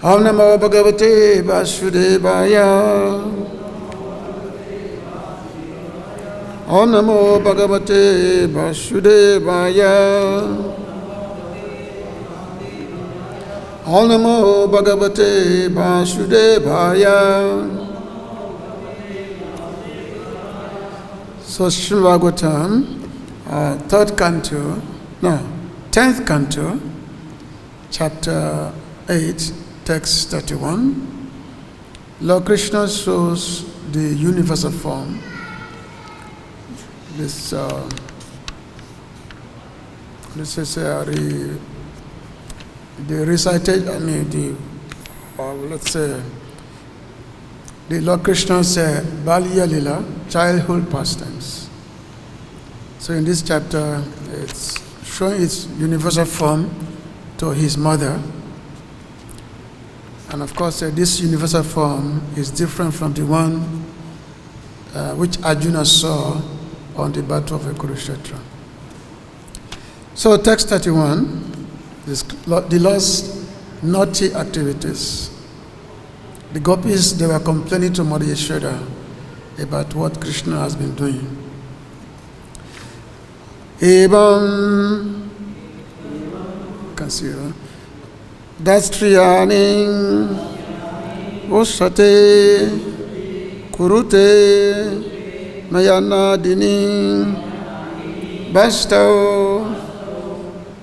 Om Namo Bhagavate Vasudevaya. Om Namo Bhagavate Vasudevaya. Om Namo Bhagavate Vasudevaya. So Srimad Bhagavatam, 10th canto, chapter 8, text 31. Lord Krishna shows the universal form. This is the recited, the Lord Krishna said, Balya Lila, childhood pastimes. So in this chapter, it's showing its universal form to his mother. And of course, this universal form is different from the one which Arjuna saw on the battle of Kurukshetra. So text 31 is the Lord's naughty activities. The gopis, they were complaining to Mother Yashoda about what Krishna has been doing. Evam, you can see that. Dhārṣṭyāny, uśati, kurute, mehanādīni, vāstau,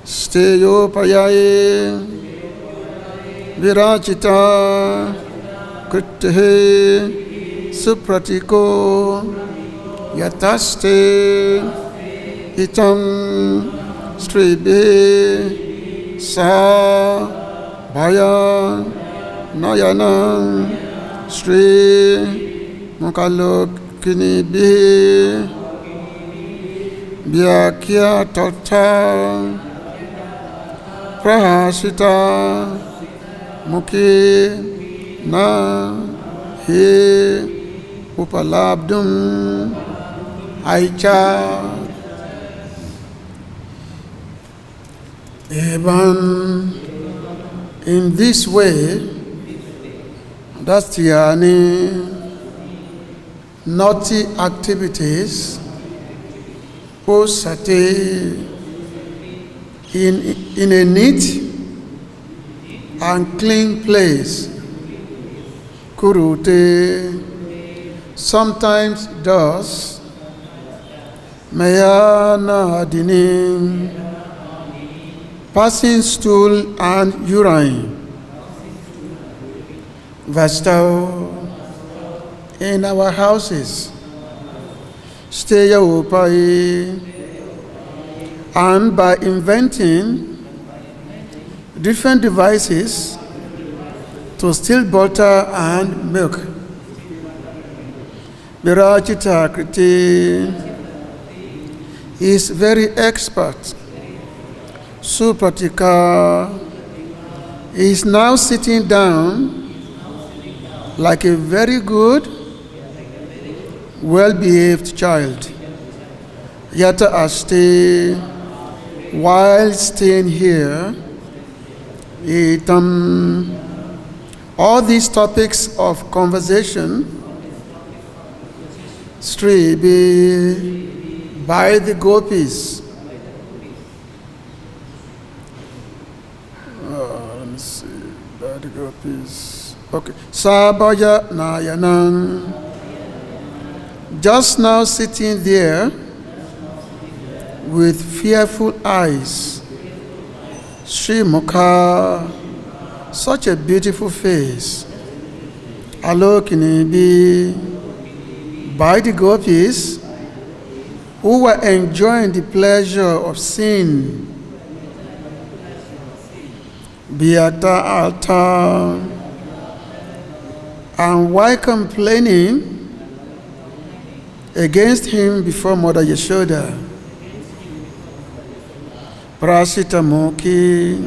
steyopāyair, viracita-kṛtiḥ, supratīko, yathāste, itthaṁ, strībhiḥ, sa-bhaya-nayana-śrī-mukhālokinībhir, vyākhyāta-arthā, prahasita-mukhī, upālabdhum, aicchat, evam. In this way, dhārṣṭyāny, naughty activities, uśati, in a neat and clean place, kurute, sometimes does, mehanādīni, passing stool and urine, vāstau, in our houses, steya-upāyaiḥ, and by inventing different devices to steal butter and milk. Viracita-kṛtiḥ is very expert. Supratīkaḥ is now sitting down like a very good, well-behaved child. Yathāste, while staying here, itthaṁ. All these topics of conversation, strībhiḥ, by the gopis. Okay. Sa-bhaya-nayana, just now sitting there with fearful eyes. śrī-mukha, such a beautiful face. Ālokinībhir, by the gopis who were enjoying the pleasure of seeing. vyākhyāta-arthā, and why complaining against him before Mother Yashoda? Prahasita-mukhī,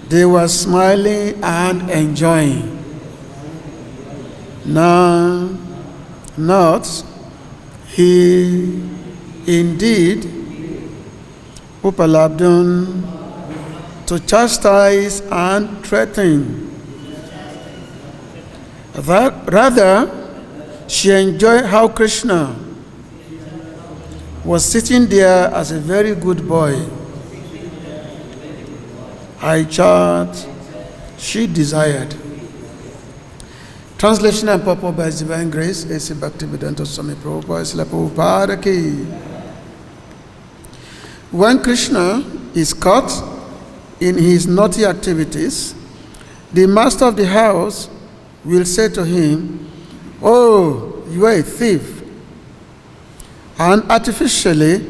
they were smiling and enjoying. No, not he, indeed, upālabdhum, to chastise and threaten. Rather, she enjoyed how Krishna was sitting there as a very good boy. Aicchat, she desired. Translation and purport by His Divine Grace, A.C. Bhaktivedanta Swami Prabhupada. When Krishna is caught in his naughty activities, the master of the house will say to him, "Oh, you are a thief," and artificially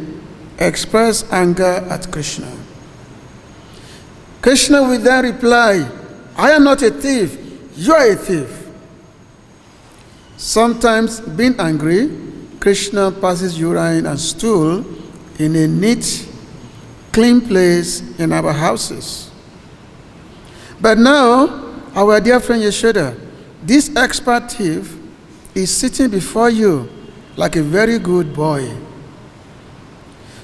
express anger at Krishna. Krishna will then reply, "I am not a thief, you are a thief." Sometimes, being angry, Krishna passes urine and stool in a neat, clean place in our houses. But now, our dear friend Yashoda, this expert thief is sitting before you like a very good boy.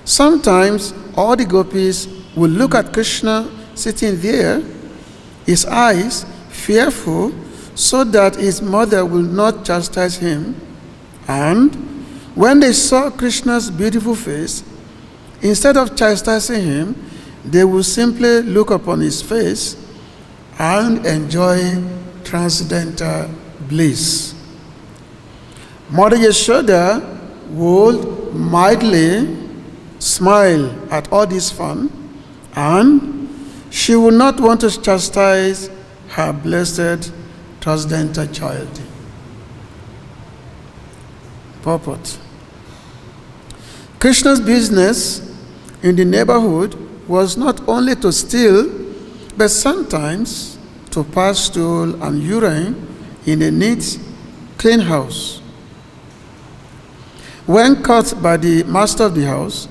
Sometimes, all the gopis will look at Krishna sitting there, his eyes fearful, so that his mother will not chastise him. And when they saw Krishna's beautiful face, instead of chastising him, they will simply look upon his face and enjoy transcendental bliss. Mother Yashoda would mildly smile at all this fun, and she would not want to chastise her blessed transcendental child. Purport. Krishna's business in the neighborhood was not only to steal, but sometimes to pass stool and urine in a neat, clean house. When caught by the master of the house,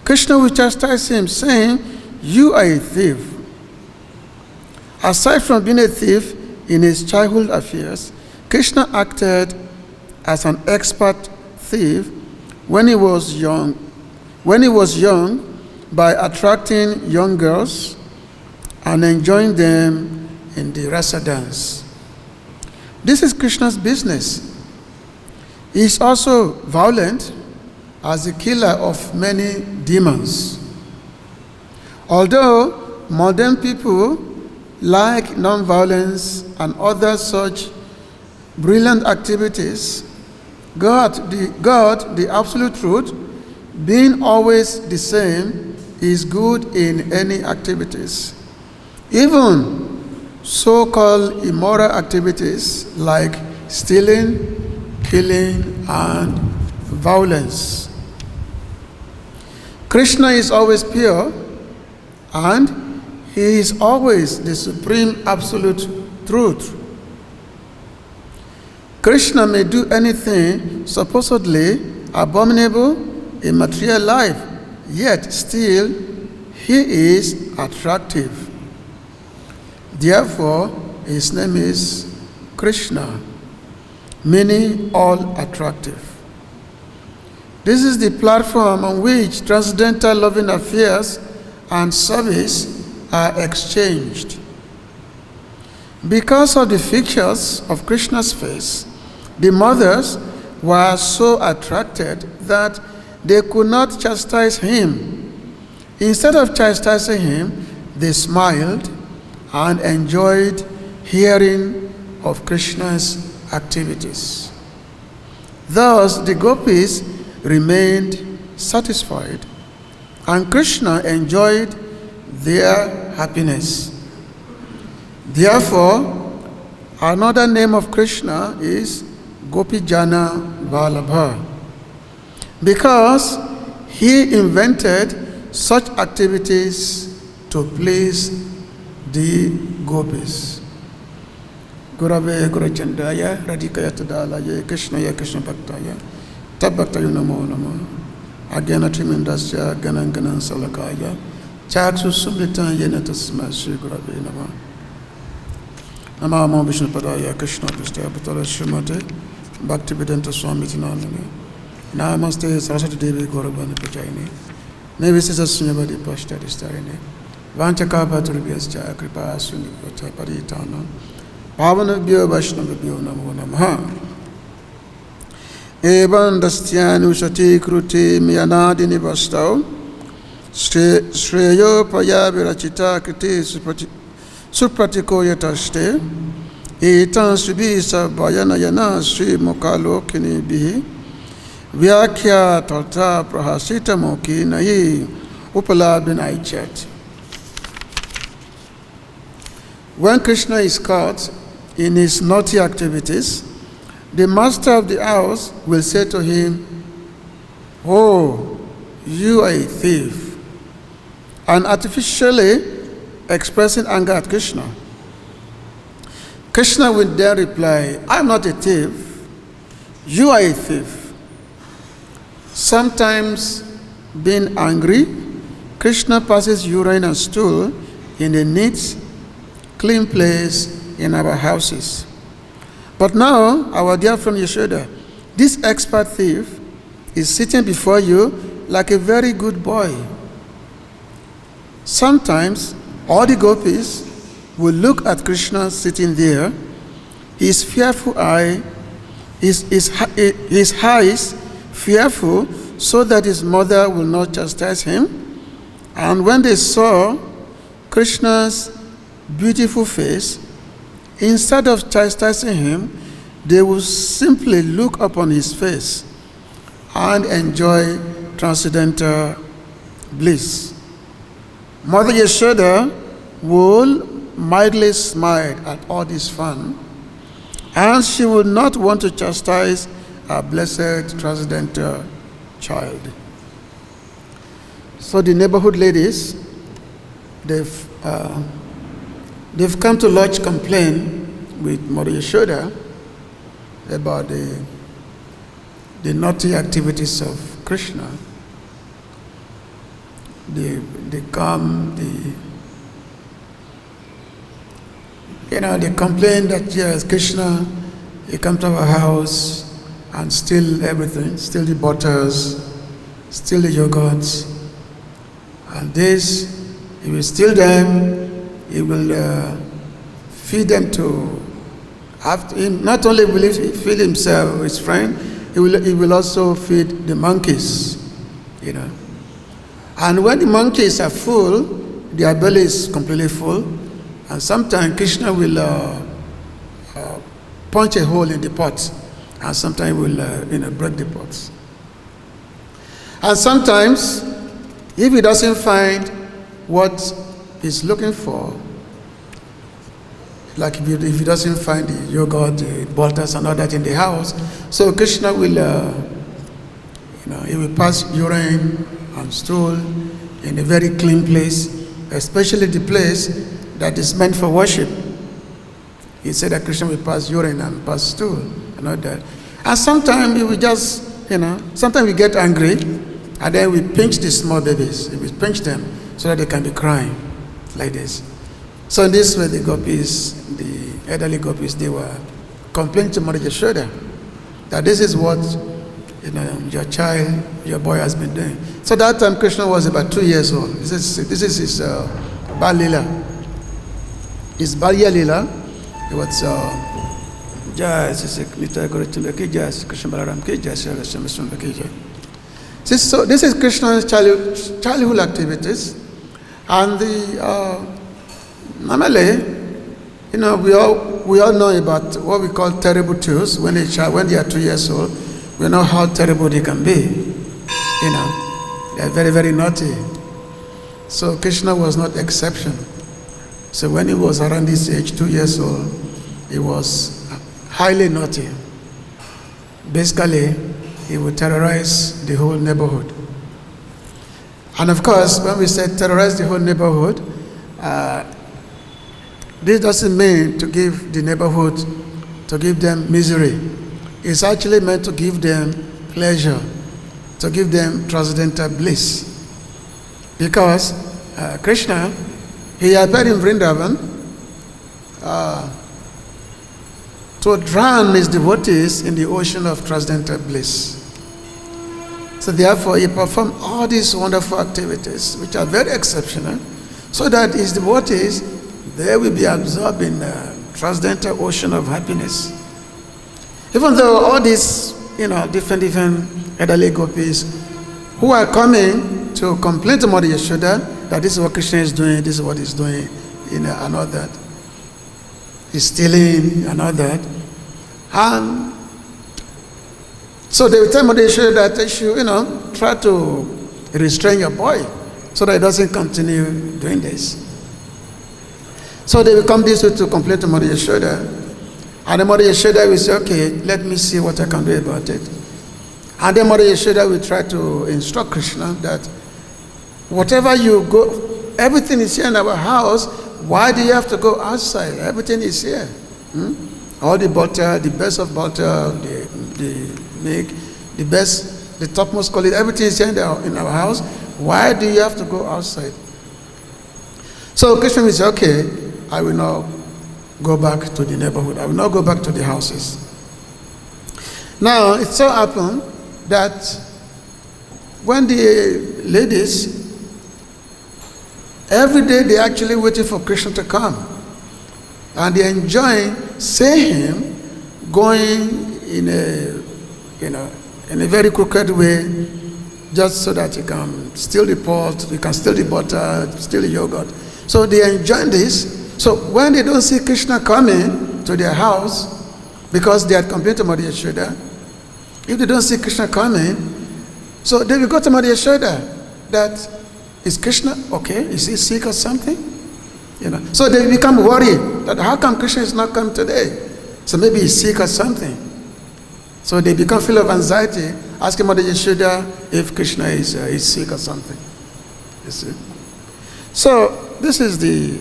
Krishna will chastise him, saying, "You are a thief." Aside from being a thief in his childhood affairs, Krishna acted as an expert thief when he was young by attracting young girls and enjoying them in the rasa dance. This is Krishna's business. He is also violent as the killer of many demons. Although modern people like non-violence and other such brilliant activities, God, the absolute truth, being always the same, is good in any activities. Even so-called immoral activities like stealing, killing, and violence. Krishna is always pure, and he is always the supreme absolute truth. Krishna may do anything supposedly abominable in material life, yet still he is attractive. Therefore, his name is Krishna, meaning all attractive. This is the platform on which transcendental loving affairs and service are exchanged. Because of the features of Krishna's face, the mothers were so attracted that they could not chastise him. Instead of chastising him, they smiled and enjoyed hearing of Krishna's activities. Thus, the gopis remained satisfied, and Krishna enjoyed their happiness. Therefore, another name of Krishna is Gopijana Vallabha, because he invented such activities to please the gopis. Gurave Gurachandaya Radhikayatadalaya Krishnaya Krishna Bhaktaya Tabbaktayu Namo Namo Agana Tremendasya Ganan Ganan Salakaya Chaksu Sumritan Yenatasma Sri Gurave Namo Namo Vishnu Padaya Krishna Pristaya Shrimate Bhaktivedanta Swami Tinanani Namaste Saraswati Devi Gaurabhani Pujayini Nevisisa Sunyavadi Pashta Distarini Vanchakāpaturubhyascha kripa sunivata paritana Pavanabhyo Vaishnavabhyo Namo Namaha. Evaṁ dhārṣṭyāni uśati kurute mehanādīni vāstau steyopāyair viracita-kṛtiḥ supratīko yathāste itthaṁ sa-bhaya-nayana-śrī-mukhālokinībhir vyākhyāta-arthā prahasita-mukhī upālabdhum aicchat. When Krishna is caught in his naughty activities, the master of the house will say to him, "Oh, you are a thief," and artificially expressing anger at Krishna. Krishna will then reply, "I am not a thief, you are a thief." Sometimes, being angry, Krishna passes urine and stool in a neat, clean place in our houses. But now, our dear friend Yashoda, this expert thief is sitting before you like a very good boy. Sometimes, all the gopis will look at Krishna sitting there, his fearful eye, his eyes fearful, so that his mother will not chastise him. And when they saw Krishna's beautiful face, instead of chastising him, they will simply look upon his face and enjoy transcendental bliss. Mother Yashoda will mildly smile at all this fun, and she would not want to chastise her blessed transcendental child. So the neighborhood ladies, they've come to lodge complaint with Mother Yashoda about the naughty activities of Krishna. They complain that yes, Krishna, he come to our house and steal everything, steal the butters, steal the yogurts, and this, he will steal them. He will feed them to. Not only will he feed himself, his friend, he will also feed the monkeys. And when the monkeys are full, their belly is completely full, and sometimes Krishna will punch a hole in the pot, and sometimes will break the pots. And sometimes, if he doesn't find what he's looking for, like if he doesn't find the yogurt, the butters and all that in the house, so Krishna will, he will pass urine and stool in a very clean place, especially the place that is meant for worship. He said that Krishna will pass urine and pass stool and all that. And sometimes he will just, sometimes we get angry, and then we pinch the small babies. We pinch them so that they can be crying like this. So in this way, the gopis, the elderly gopis, they were complaining to Mother Yashoda that this is what your child, your boy has been doing. So that time Krishna was about 2 years old. This is his Bal Lila. His Balya Lila. It was so this is Krishna's childhood activities, and normally, we all know about what we call terrible twos. When they are 2 years old, we know how terrible they can be. They are very, very naughty. So Krishna was not exception. So when he was around this age, 2 years old, he was highly naughty. Basically, he would terrorize the whole neighborhood. And of course, when we say terrorize the whole neighborhood, this doesn't mean to give the neighborhood, to give them misery. It's actually meant to give them pleasure, to give them transcendental bliss. Because Krishna, he appeared in Vrindavan to drown his devotees in the ocean of transcendental bliss. So therefore, he performed all these wonderful activities, which are very exceptional, So that his devotees, they will be absorbed in the transcendental ocean of happiness. Even though all these, different elderly gopis who are coming to complain to Mother Yashoda that this is what Krishna is doing, this is what he's doing, and all that. He's stealing and all that. And so they will tell Mother Yashoda that they should, try to restrain your boy so that he doesn't continue doing this. So they will come this way to complain to Mother Yashoda. And the Mother Yashoda will say, okay, let me see what I can do about it. And then Mother Yashoda will try to instruct Krishna that whatever you go, everything is here in our house, why do you have to go outside? Everything is here. All the butter, the best of butter, the milk, the best, the topmost quality, everything is here in our house. Why do you have to go outside? So Krishna will say, okay, I will not go back to the neighborhood. I will not go back to the houses. Now, it so happened that when the ladies, every day they actually waiting for Krishna to come. And they enjoy seeing him going in a very crooked way, just so that he can steal the pot, he can steal the butter, steal the yogurt. So they enjoy this. So when they don't see Krishna coming to their house, because they had complained to Mother Yashoda, if they don't see Krishna coming, so they will go to Mother Yashoda that, is Krishna okay? Is he sick or something? So they become worried that how come Krishna is not coming today? So maybe he's sick or something. So they become full of anxiety, asking Mother Yashoda if Krishna is sick or something. You see? So this is the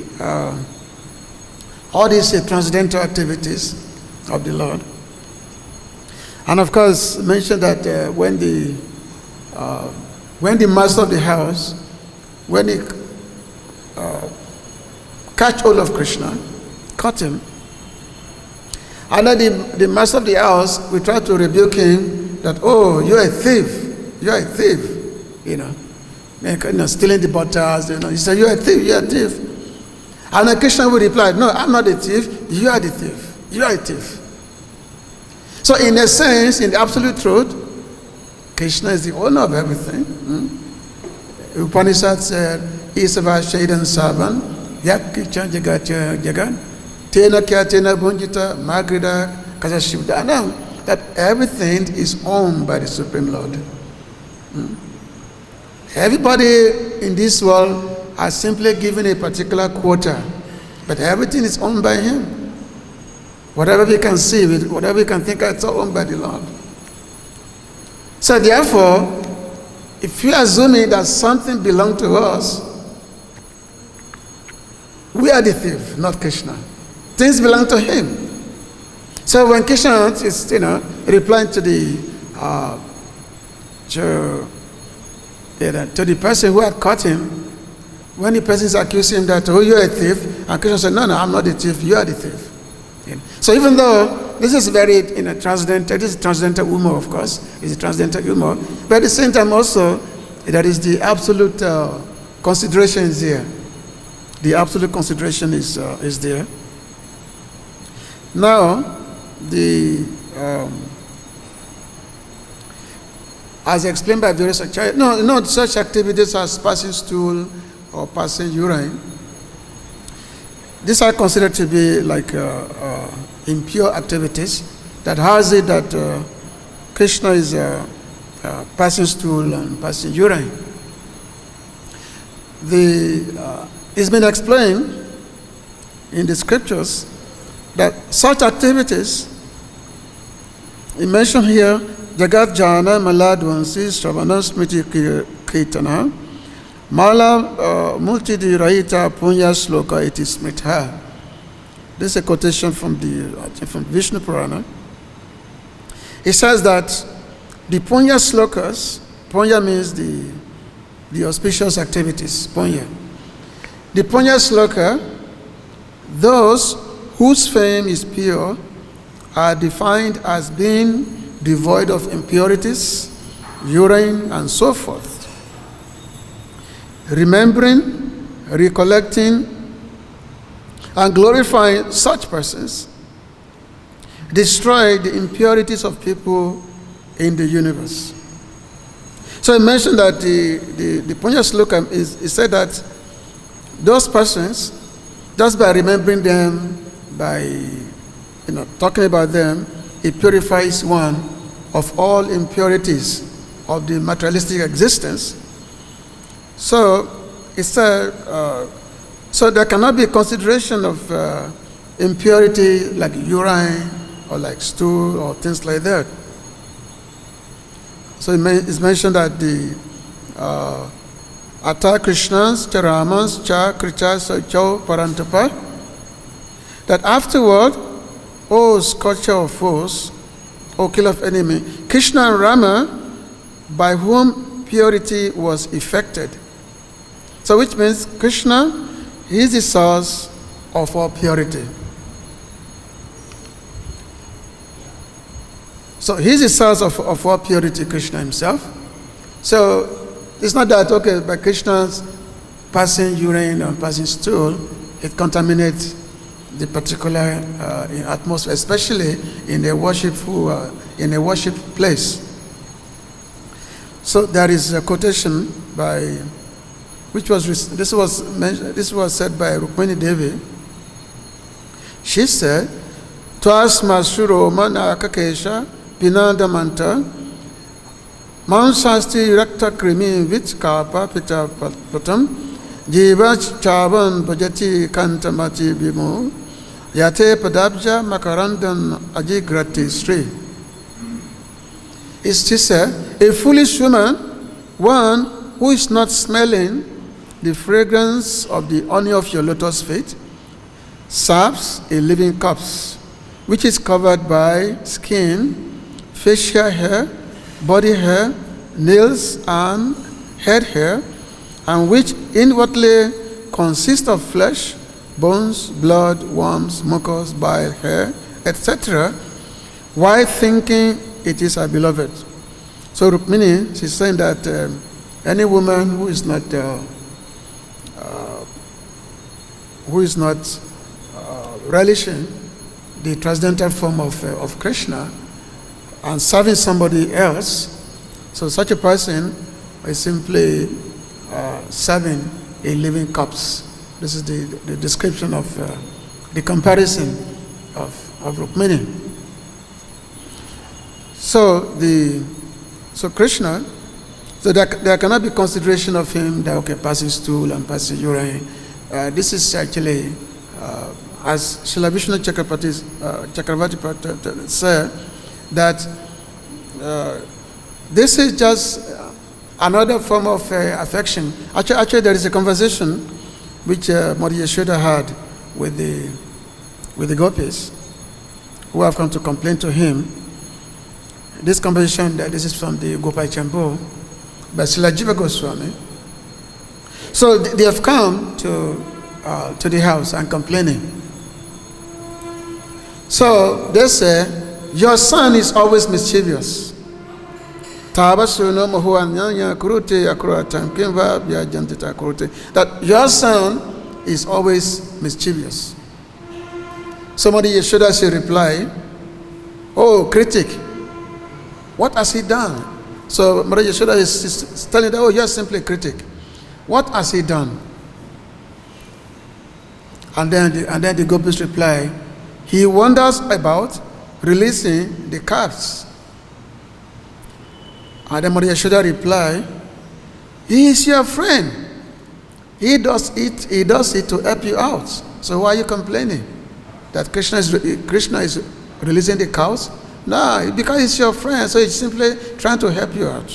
all these transcendental activities of the Lord. And of course, mentioned that when the master of the house, when he catch hold of Krishna, caught him, and then the master of the house will try to rebuke him that, oh, you're a thief, stealing the butters, he said, you're a thief. And then Krishna will reply, no, I'm not a thief, you are the thief, you are a thief. So in a sense, in the absolute truth, Krishna is the owner of everything. Upanishad said, Isava Shaidan Savan, Yakichan Jagat, Tena Kyatena Bunjita, Magrida, Kazashivdanam, that everything is owned by the Supreme Lord. Everybody in this world are simply given a particular quota, but everything is owned by him. Whatever we can see, whatever we can think, it's all owned by the Lord. So therefore, if you are assuming that something belongs to us, we are the thief, not Krishna. Things belong to him. So when Krishna is, replying to the person who had caught him, when the person is accusing him that, oh, you're a thief, and Krishna said, no, I'm not the thief, you are the thief. So even though this is very transcendental, this is transcendental humor, of course, it's a transcendental humor, but at the same time also, there is the absolute consideration is here. The absolute consideration is there. Now, as explained by various such activities as passing stool or passing urine, these are considered to be like impure activities. That has it that Krishna is passing stool and passing urine. It's been explained in the scriptures that such activities, he mentioned here, Jagat Jana Maladwansi Shravana Smriti Kirtana Mala Multidi Rahita Punya Sloka Iti Smitha. This is a quotation from Vishnu Purana. It says that the Punya Slokas, Punya means the auspicious activities, Punya. The Punya Sloka, those whose fame is pure, are defined as being devoid of impurities, urine, and so forth. Remembering, recollecting and glorifying such persons, destroy the impurities of people in the universe. So he mentioned that the Punya Sloka is said that those persons, just by remembering them, by talking about them, it purifies one of all impurities of the materialistic existence. So it said, so there cannot be consideration of impurity like urine or like stool or things like that. So it's mentioned that the Atā Krishnas, Charamas, Cha, Kricha, Socho, Parantapa, that afterward, O scorcher of foes, O killer of enemy, Krishna and Rama, by whom purity was effected. So which means Krishna, he is the source of all purity. So he is the source of all purity, Krishna himself. So it's not that, okay, by Krishna's passing urine or passing stool, it contaminates the particular atmosphere, especially in a worship place. So there is a quotation by, this was said by Rukmini Devi. She said, "Twas masuro mana kakesha pinandamanta mansasti rakta krimi vitskapa pita patam jiva chavan bhajati kantamati bimo yate padabja makarandan ajigrati sri." She said, a foolish woman, one who is not smelling the fragrance of the honey of your lotus feet, serves a living corpse, which is covered by skin, facial hair, body hair, nails, and head hair, and which inwardly consists of flesh, bones, blood, worms, mucus, bile, hair, etc., while thinking it is her beloved. So Rukmini, she's saying that any woman who is not relishing the transcendental form of Krishna and serving somebody else, so such a person is simply serving a living corpse. This is the description of the comparison of Rukmini. So Krishna, so there cannot be consideration of him that, okay, passing stool and passing urine. This is actually, as Srila Vishnu Chakravarti said, that this is just another form of affection. Actually, there is a conversation which Mother Yashoda had with the gopis who have come to complain to him. This conversation, this is from the Gopai Chambu by Srila Jiva Goswami. So they have come to the house and complaining. So they say, your son is always mischievous. That your son is always mischievous. Somebody Yashoda should reply, oh, critic, what has he done? So Mother Yashoda is telling that, oh, you're simply a critic. What has he done? And then the gopis reply, he wanders about releasing the calves. And then Mother Yashoda reply, he is your friend. He does it to help you out. So why are you complaining that Krishna is releasing the cows? No, because he's your friend, so he's simply trying to help you out.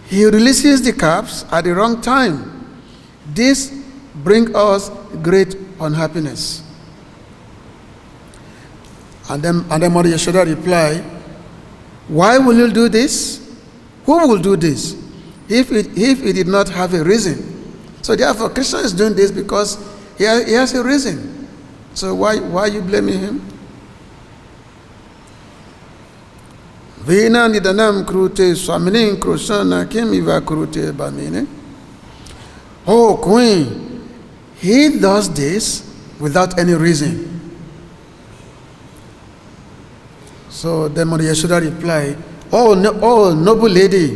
He releases the calves at the wrong time. This brings us great unhappiness. And then Mother Yashoda reply, why will you do this? Who will do this? If he did not have a reason. So therefore, Krishna is doing this because he has a reason. So why are you blaming him? Vina nidanam kurute swaminim krosana kim iva kurute bamine. Oh, queen, he does this without any reason. So then Mother Yashoda replied, oh, noble lady,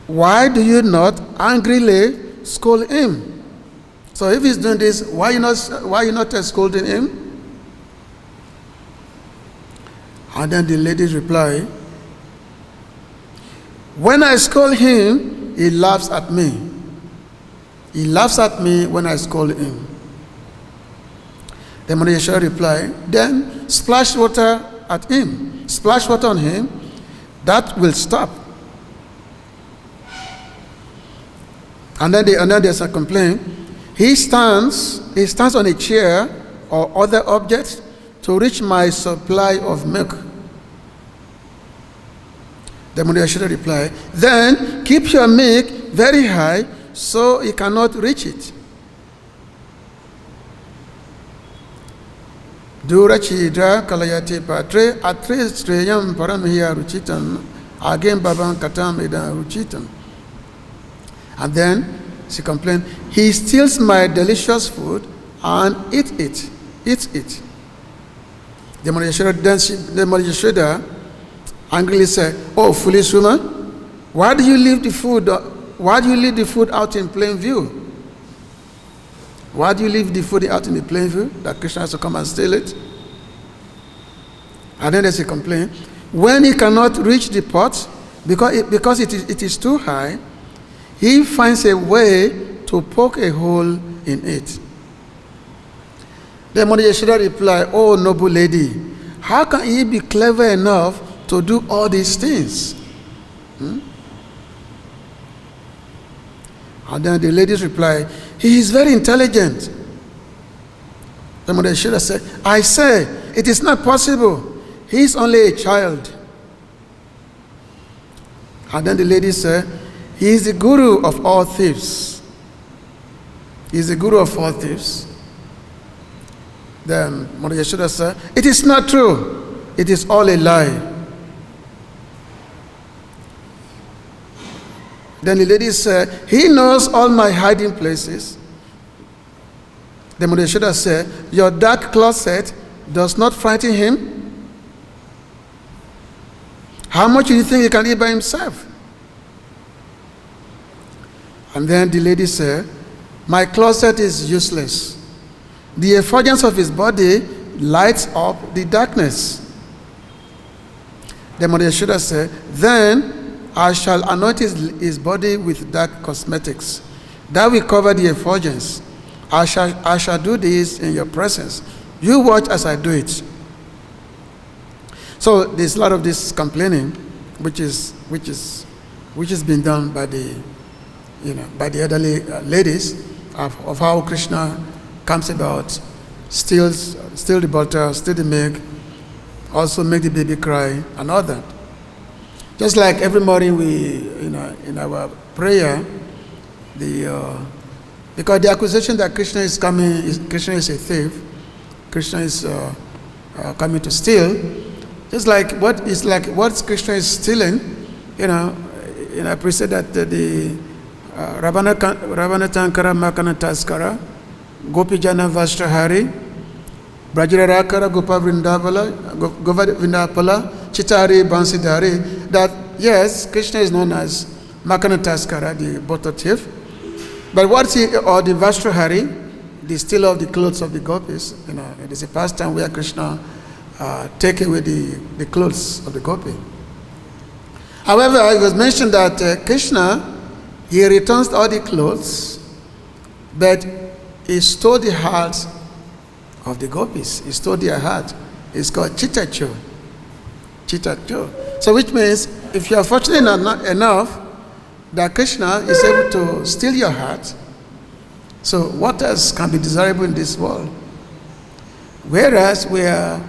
why do you not angrily scold him? So if he's doing this, why you not scolding him? And then the lady replied, when I scold him, he laughs at me. He laughs at me when I scold him. Then Mother Yashoda replied, then splash water at him. Splash water on him. That will stop. And then there's a complaint. He stands on a chair or other object to reach my supply of milk. The Mother Yashoda replied, then keep your milk very high so he cannot reach it. Durachidra kalayate patre atre streyam paramhiya ruchitam again baban katam eda ruchitam. And then she complained, he steals my delicious food and eats it. The Mother Yashoda angrily said, oh, foolish woman, why do you leave the food out in plain view? Why do you leave the food out in the plain view that Krishna has to come and steal it? And then there's a complaint. When he cannot reach the pot because it is too high, he finds a way to poke a hole in it. Then Mother Yashoda replied, oh, noble lady, how can he be clever enough to do all these things? And then the ladies replied, he is very intelligent. The Mother Yashoda said, I say, it is not possible. He is only a child. And then the lady said, he is the guru of all thieves. He is the guru of all thieves. Then Mother Yashoda said, it is not true. It is all a lie. Then the lady said, he knows all my hiding places. The Mother Yashoda said, your dark closet does not frighten him? How much do you think he can eat by himself? And then the lady said, my closet is useless. The effulgence of his body lights up the darkness. The Mother Yashoda said, then I shall anoint his body with dark cosmetics. That will cover the effulgence. I shall do this in your presence. You watch as I do it. So there's a lot of this complaining, which is been done by the elderly ladies of how Krishna comes about, steals the butter, steal the milk, also make the baby cry, and all that. Just like every morning we, in our prayer, because the accusation that Krishna is a thief, Krishna is coming to steal. Just like what Krishna is stealing, I pray that the Ravana Tankara Makana Taskara, Gopi Jana Vashtrahari, Brajararakara Gopa Vindapala, Chitari Bansidhari, that yes, Krishna is known as Makana Taskara, the butter thief. But what's he, or the Vashtrahari, the stealer of the clothes of the gopis? It is a pastime where Krishna take away the clothes of the gopi. However, it was mentioned that Krishna, he returns all the clothes, but he stole the hearts of the gopis. He stole their heart. It's called chittacho. So which means, if you are fortunate enough that Krishna is able to steal your heart, so what else can be desirable in this world? Whereas we are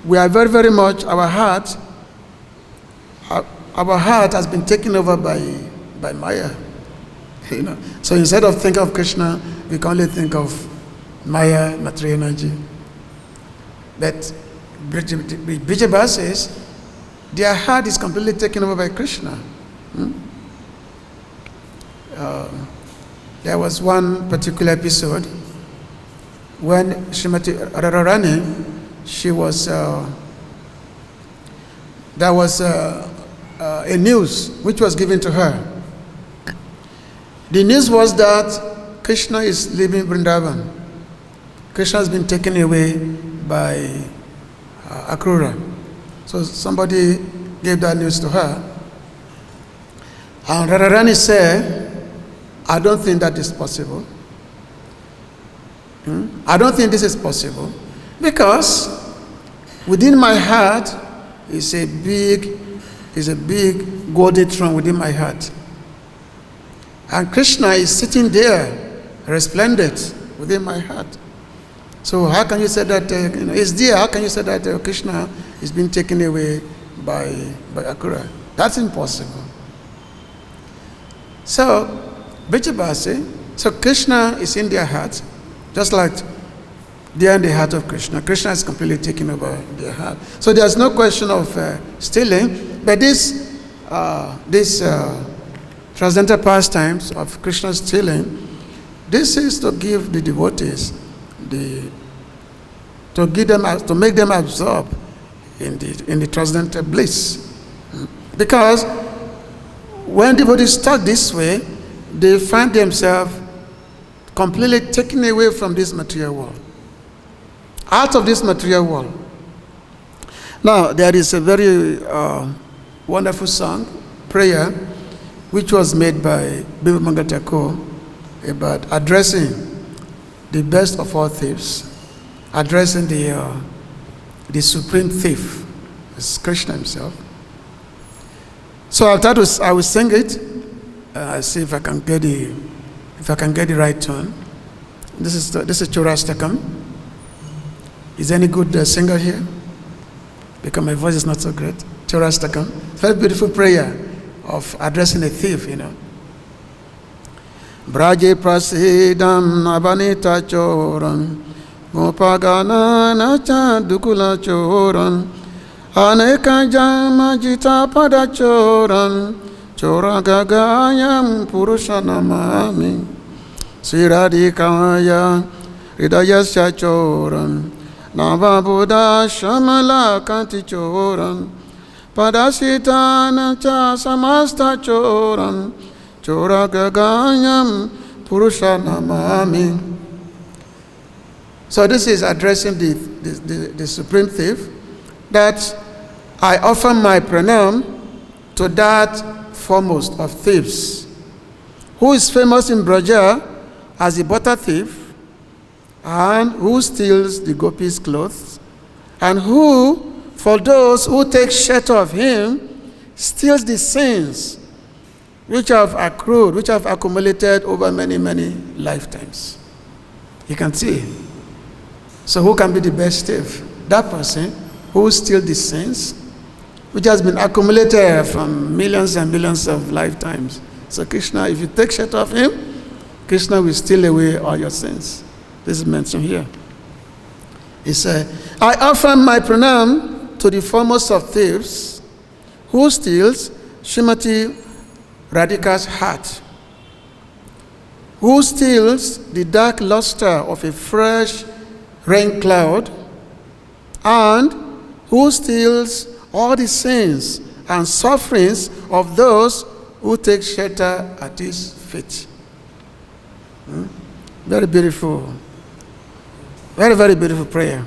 very, very much, our heart has been taken over by Maya. So instead of thinking of Krishna, we can only think of Maya, material energy. But Brija-vasis, their heart is completely taken over by Krishna. There was one particular episode when Srimati Radharani, there was a news which was given to her. The news was that Krishna is leaving Vrindavan. Krishna has been taken away by Akrura. So somebody gave that news to her. And Radharani said, I don't think that is possible. I don't think this is possible because within my heart is a big golden throne within my heart. And Krishna is sitting there, resplendent within my heart. So how can you say that, it's there, how can you say that Krishna is being taken away by Akrura? That's impossible. So, Brija-vasi, so Krishna is in their heart, just like they are in the heart of Krishna. Krishna is completely taking over their heart. So there's no question of stealing, but this transcendental pastimes of Krishna stealing, this is to give the devotees to make them absorb in the transcendental bliss. Because when devotees talk this way, they find themselves completely taken away from this material world, out of this material world. Now, there is a very wonderful song, prayer, which was made by Bibi Mangatako about addressing the best of all thieves, addressing the supreme thief, is Krishna himself. So I will sing it. See if I can get the right tone. This is Chorastakam. Is any good singer here? Because my voice is not so great. Chorastakam. Very beautiful prayer of addressing a thief, Braje prasidam nabanita choran gopagana nacha dukula choran aneka jama jita pada choran chora gagayam purusha namami siradikaya hridayasya choran navabuddha shamala kanti choran padasita nacha samasta choran chora gagayam purusha namami. So this is addressing the supreme thief, that I offer my pranam to that foremost of thieves, who is famous in Braja as the butter thief, and who steals the gopis' clothes, and who, for those who take shelter of him, steals the sins which have accrued, which have accumulated over many, many lifetimes. You can see. So who can be the best thief? That person who steals the sins which has been accumulated from millions and millions of lifetimes. So Krishna, if you take shelter of him, Krishna will steal away all your sins. This is mentioned here. He said, I offer my pranam to the foremost of thieves who steals Srimati Radhika's heart, who steals the dark luster of a fresh rain cloud, and who steals all the sins and sufferings of those who take shelter at his feet. Very beautiful. Very, very beautiful prayer.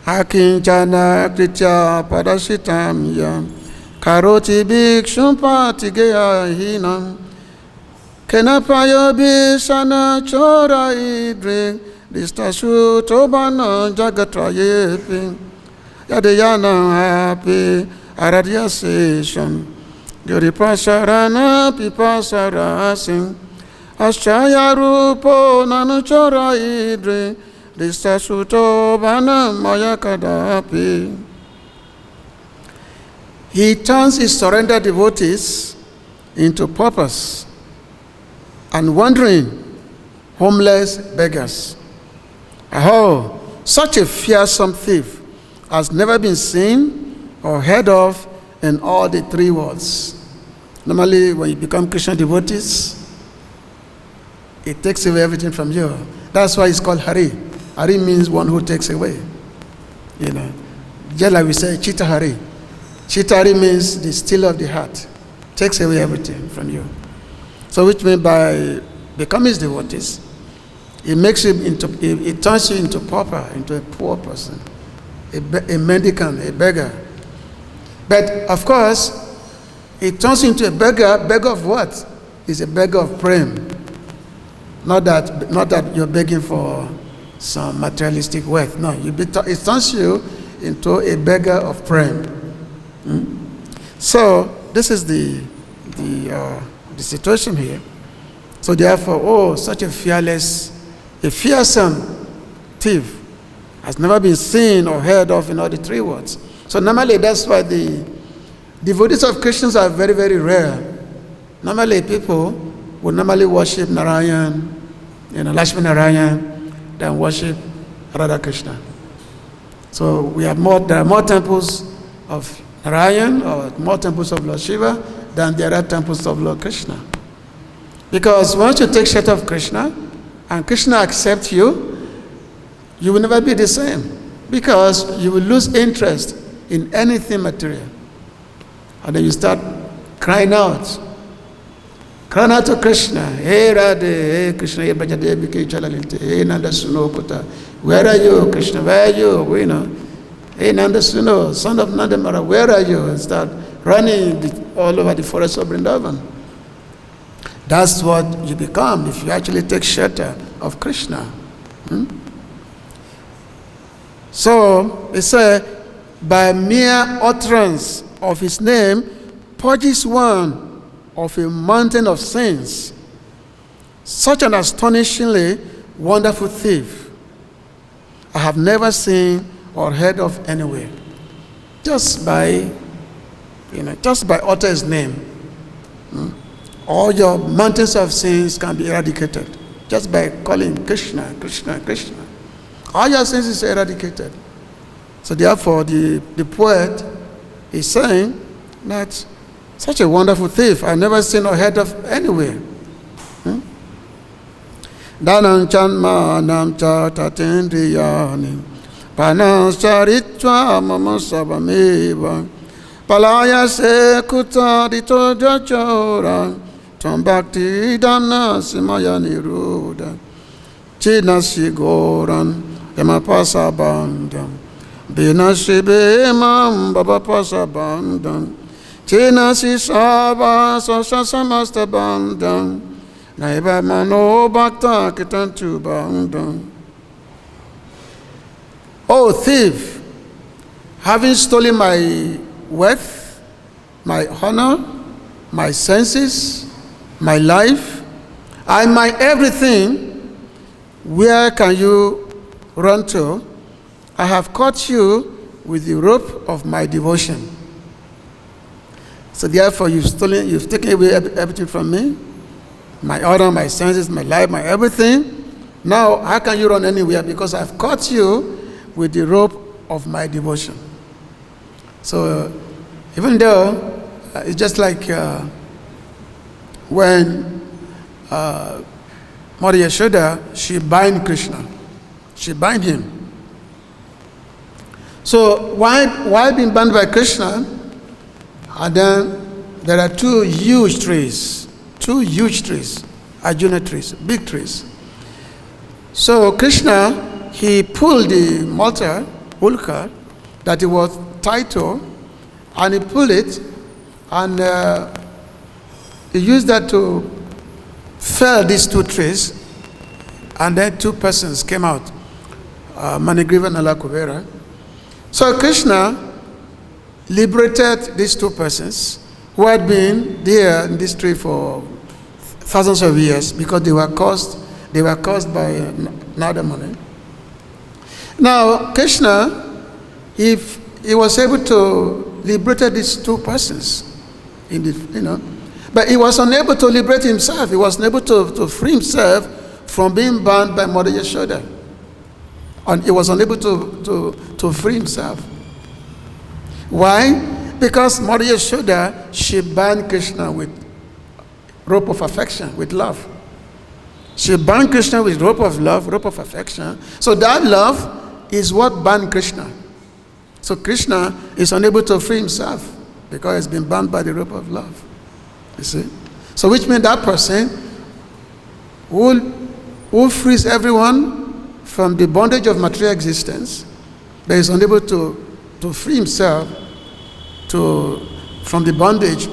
Akinchana-kṛtiḥ padashitam yam karoti bhikshum patigeyahinam kenapayo bishana chora idre distasu tobana jagatrayepi yadayana hapi aradyasesham yoripasarana pipasarasim aschaya rupo nanuchora idre distasu tobana mayakadapi. He turns his surrendered devotees into paupers and wandering, homeless beggars. Oh, such a fearsome thief has never been seen or heard of in all the three worlds. Normally, when you become Krishna devotees, it takes away everything from you. That's why it's called Hari. Hari means one who takes away. You know, just like we say, Chitta Hari. Chitta Hari means the still of the heart. Takes away everything from you. So which means by becoming his devotees, it turns you into pauper, into a poor person, a mendicant, a beggar. But of course, it turns you into a beggar. Beggar of what? It's a beggar of prem. Not that you're begging for some materialistic wealth. No, it turns you into a beggar of prem. So this is the situation here. So therefore, such a fearsome thief has never been seen or heard of in all the three worlds. So normally that's why the devotees of Christians are very, very rare. Normally people would normally worship Narayan, Lakshmi Narayan, than worship Radha Krishna. So there are more temples of Narayan or more temples of Lord Shiva than there are temples of Lord Krishna. Because once you take shelter of Krishna and Krishna accepts you, you will never be the same, because you will lose interest in anything material. And then you start crying out to Krishna. Hey Radhe, hey Krishna, hey Bhajadevi Ki Chalalinte, hey Nanda Suno Puta. Where are you, Krishna? Where are you? Hey Nanda Suno, son of Nanda Mara, where are you? And start running all over the forest of Vrindavan. That's what you become if you actually take shelter of Krishna. So it says, by mere utterance of his name purges one of a mountain of sins. Such an astonishingly wonderful thief I have never seen or heard of anywhere. Just by utter his name, all your mountains of sins can be eradicated. Just by calling Krishna, Krishna, Krishna. All your sins is eradicated. So therefore, the poet is saying that such a wonderful thief I've never seen or heard of anywhere. Danam chanmanam chatatendriyani panam charitva mama sabameva palaya se kutarito jachora tambakti dana simaya niruda china sigoran yamapasa bandam bina shibe evaṁ baba pasa bandam china si sava sasa samasta bandam naiva mano bhakta kitantu bandam. Oh thief, having stolen my wealth, my honor, my senses, my life, and my everything, where can you run to? I have caught you with the rope of my devotion. So therefore you've taken away everything from me, my honor, my senses, my life, my everything. Now how can you run anywhere? Because I've caught you with the rope of my devotion. So even though it's just like when Mother Yashoda, she bind Krishna, she bind him. So why being bound by Krishna? And then there are two huge trees, Arjuna trees, big trees. So Krishna, he pulled the mortar, pulka, that he was tied to, and he pulled it, and he used that to fell these two trees, and then two persons came out, Manigriva and Alakubera. So Krishna liberated these two persons who had been there in this tree for thousands of years because they were caused by Nadamani. Now Krishna, if he was able to liberate these two persons, but he was unable to liberate himself. He was unable to free himself from being bound by Mother Yashoda. And he was unable to free himself. Why? Because Mother Yashoda, she bound Krishna with rope of affection, with love. She bound Krishna with rope of love, rope of affection. So that love is what bound Krishna. So Krishna is unable to free himself because he's been bound by the rope of love. You see? So which means that person who frees everyone from the bondage of material existence, but is unable to free himself from the bondage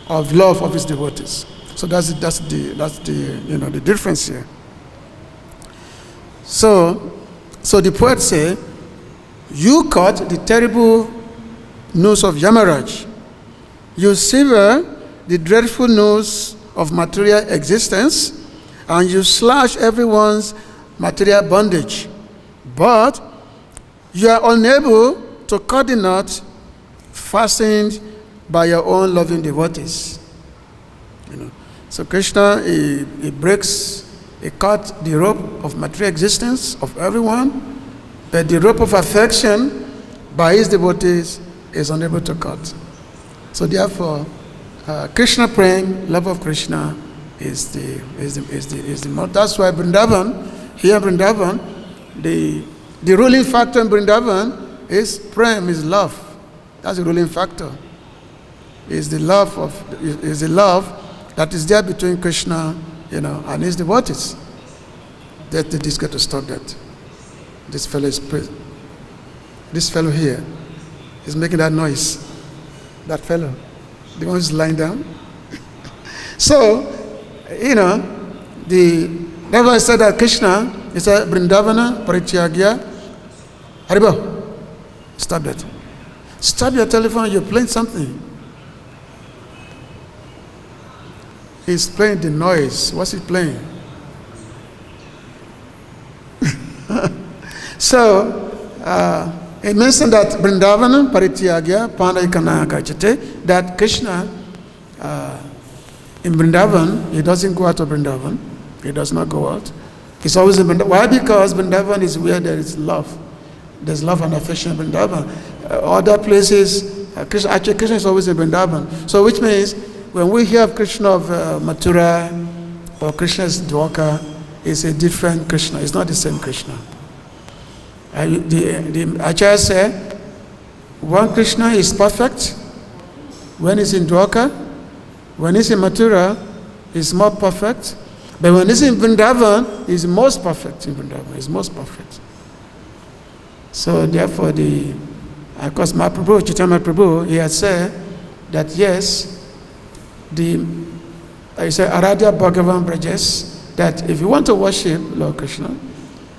of love of his devotees. So that's the difference here. So the poet say, you cut the terrible noose of Yamaraj. You sever the dreadful noose of material existence, and you slash everyone's material bondage. But you are unable to cut the knot fastened by your own loving devotees. So Krishna, he cut the rope of material existence of everyone, but the rope of affection by his devotees is unable to cut. So therefore, Krishna praying, love of Krishna is the most. That's why Vrindavan, here Vrindavan, the ruling factor in Vrindavan is prem, is love. That's the ruling factor. Is the love that is there between Krishna, and his devotees. That they just got to stop that. This fellow here is making that noise. That fellow, the one who's lying down. So, that's why I said that Krishna is a Vrindavana Parityagya. Haribo, stop that. Stop your telephone, you're playing something. He's playing the noise. What's he playing? So, it mentioned that Vrindavana Parityagya Pandayikana, that Krishna in Vrindavan, he doesn't go out of Vrindavan. He does not go out. He's always in Vrindavan. Why? Because Vrindavan is where there is love. There's love and affection in Vrindavan. Other places, Krishna is always in Vrindavan. So which means, when we hear of Krishna of Mathura or Krishna's Dwarka, it's a different Krishna. It's not the same Krishna. The Acharya said, one Krishna is perfect when he's in Dwarka. When he's in Mathura, he's more perfect. But when he's in Vrindavan, he's most perfect in Vrindavan. He's most perfect. So therefore, of course, Mahaprabhu, Chaitanya Mahaprabhu, he had said that yes, I say Aradhya Bhagavan Brajas, that if you want to worship Lord Krishna,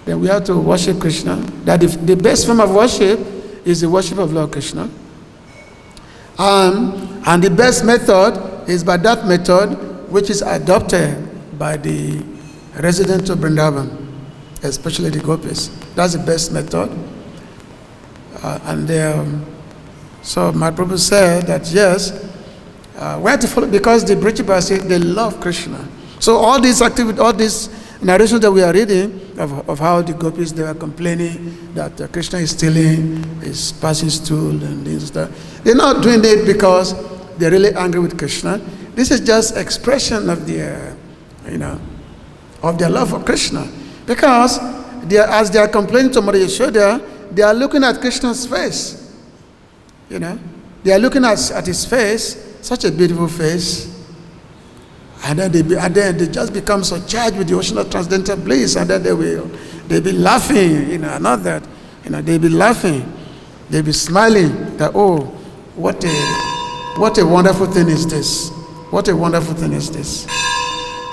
then we have to worship Krishna. That the best form of worship is the worship of Lord Krishna. And the best method is by that method which is adopted by the residents of Vrindavan, especially the gopis. That's the best method. So Mahaprabhu said that yes, we have to follow, because the Brajavasis, they love Krishna. So all these activities, all these narrations that we are reading of how the gopis, they are complaining that Krishna is stealing, is passing stool and this and stuff. They're not doing it because they're really angry with Krishna. This is just expression of their, of their love for Krishna. Because as they are complaining to Mother Yashoda, they are looking at Krishna's face. They are looking at his face, such a beautiful face. And then they just become so charged with the ocean of transcendental bliss, and then they'll be laughing, not that, they'll be laughing, they'll be smiling, that, oh, what a wonderful thing is this. What a wonderful thing is this.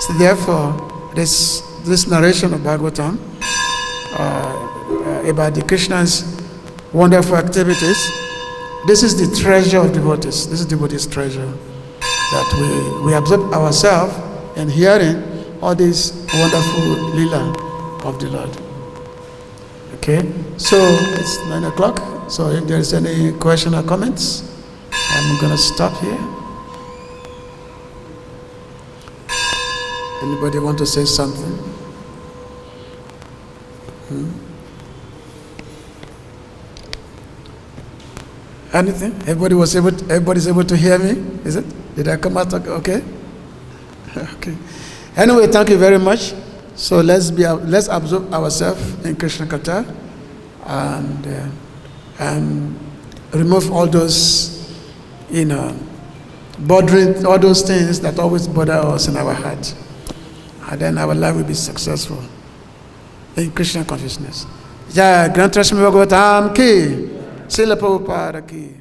So therefore, this narration of Bhagavatam about the Krishna's wonderful activities, this is the treasure of devotees. This is devotees' treasure. That we observe ourselves and hearing all this wonderful lila of the Lord. Okay, so it's 9 o'clock. So if there is any question or comments, I'm going to stop here. Anybody want to say something? Anything? Everybody's able to hear me? Is it? Did I come out okay? Okay. Anyway, thank you very much. So let's absorb ourselves in Krishna Kata and remove all those, bothering, all those things that always bother us in our heart. And then our life will be successful in Krishna consciousness. Jai Granth Rashmi Bhagavatam ki, Srila Prabhupada ki.